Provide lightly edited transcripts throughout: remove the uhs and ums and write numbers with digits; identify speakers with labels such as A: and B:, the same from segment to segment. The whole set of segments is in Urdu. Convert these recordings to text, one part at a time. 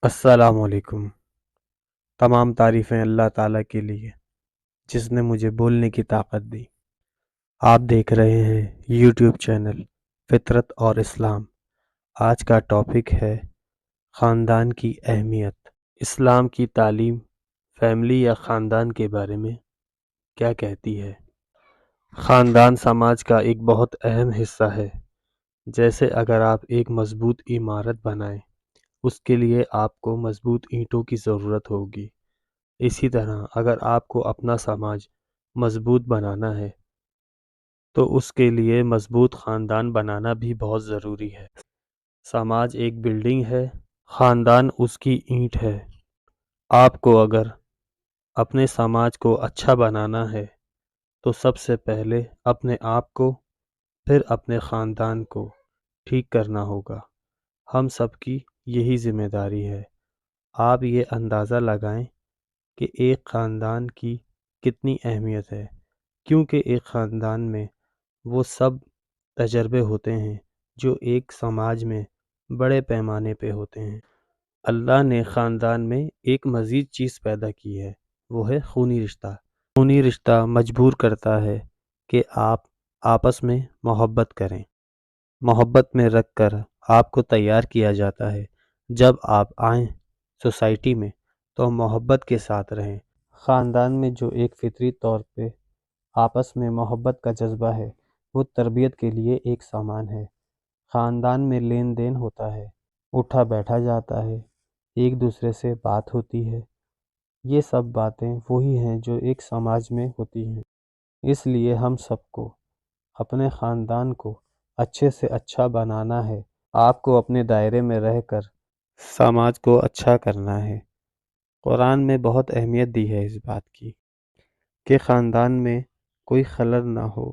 A: السلام علیکم۔ تمام تعریفیں اللہ تعالیٰ کے لیے جس نے مجھے بولنے کی طاقت دی۔ آپ دیکھ رہے ہیں یوٹیوب چینل فطرت اور اسلام۔ آج کا ٹاپک ہے خاندان کی اہمیت۔ اسلام کی تعلیم فیملی یا خاندان کے بارے میں کیا کہتی ہے؟ خاندان سماج کا ایک بہت اہم حصہ ہے۔ جیسے اگر آپ ایک مضبوط عمارت بنائیں، اس کے لیے آپ کو مضبوط اینٹوں کی ضرورت ہوگی۔ اسی طرح اگر آپ کو اپنا سماج مضبوط بنانا ہے تو اس کے لیے مضبوط خاندان بنانا بھی بہت ضروری ہے۔ سماج ایک بلڈنگ ہے، خاندان اس کی اینٹ ہے۔ آپ کو اگر اپنے سماج کو اچھا بنانا ہے تو سب سے پہلے اپنے آپ کو پھر اپنے خاندان کو ٹھیک کرنا ہوگا۔ ہم سب کی یہی ذمہ داری ہے۔ آپ یہ اندازہ لگائیں کہ ایک خاندان کی کتنی اہمیت ہے، کیونکہ ایک خاندان میں وہ سب تجربے ہوتے ہیں جو ایک سماج میں بڑے پیمانے پہ ہوتے ہیں۔ اللہ نے خاندان میں ایک مزید چیز پیدا کی ہے، وہ ہے خونی رشتہ۔ خونی رشتہ مجبور کرتا ہے کہ آپ آپس میں محبت کریں۔ محبت میں رکھ کر آپ کو تیار کیا جاتا ہے۔ جب آپ آئیں سوسائٹی میں تو محبت کے ساتھ رہیں۔ خاندان میں جو ایک فطری طور پہ آپس میں محبت کا جذبہ ہے، وہ تربیت کے لیے ایک سامان ہے۔ خاندان میں لین دین ہوتا ہے، اٹھا بیٹھا جاتا ہے، ایک دوسرے سے بات ہوتی ہے۔ یہ سب باتیں وہی ہیں جو ایک سماج میں ہوتی ہیں۔ اس لیے ہم سب کو اپنے خاندان کو اچھے سے اچھا بنانا ہے۔ آپ کو اپنے دائرے میں رہ کر سماج کو اچھا کرنا ہے۔ قرآن میں بہت اہمیت دی ہے اس بات کی کہ خاندان میں کوئی خلل نہ ہو۔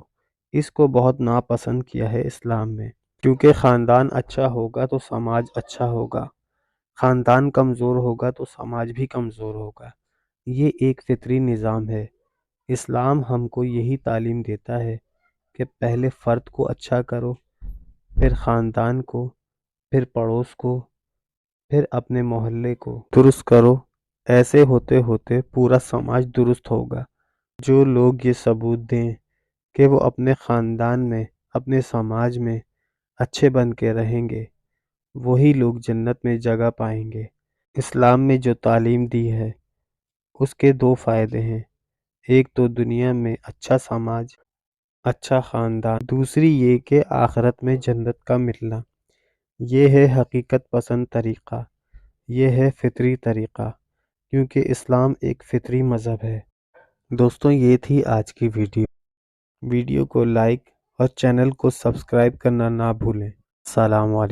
A: اس کو بہت ناپسند کیا ہے اسلام میں، کیونکہ خاندان اچھا ہوگا تو سماج اچھا ہوگا۔ خاندان کمزور ہوگا تو سماج بھی کمزور ہوگا۔ یہ ایک فطری نظام ہے۔ اسلام ہم کو یہی تعلیم دیتا ہے کہ پہلے فرد کو اچھا کرو، پھر خاندان کو، پھر پڑوس کو، پھر اپنے محلے کو درست کرو۔ ایسے ہوتے ہوتے پورا سماج درست ہوگا۔ جو لوگ یہ ثبوت دیں کہ وہ اپنے خاندان میں، اپنے سماج میں اچھے بن کے رہیں گے، وہی لوگ جنت میں جگہ پائیں گے۔ اسلام میں جو تعلیم دی ہے اس کے دو فائدے ہیں۔ ایک تو دنیا میں اچھا سماج، اچھا خاندان، دوسری یہ کہ آخرت میں جنت کا ملنا۔ یہ ہے حقیقت پسند طریقہ، یہ ہے فطری طریقہ، کیونکہ اسلام ایک فطری مذہب ہے۔ دوستوں، یہ تھی آج کی ویڈیو کو لائک اور چینل کو سبسکرائب کرنا نہ بھولیں۔ السلام علیکم۔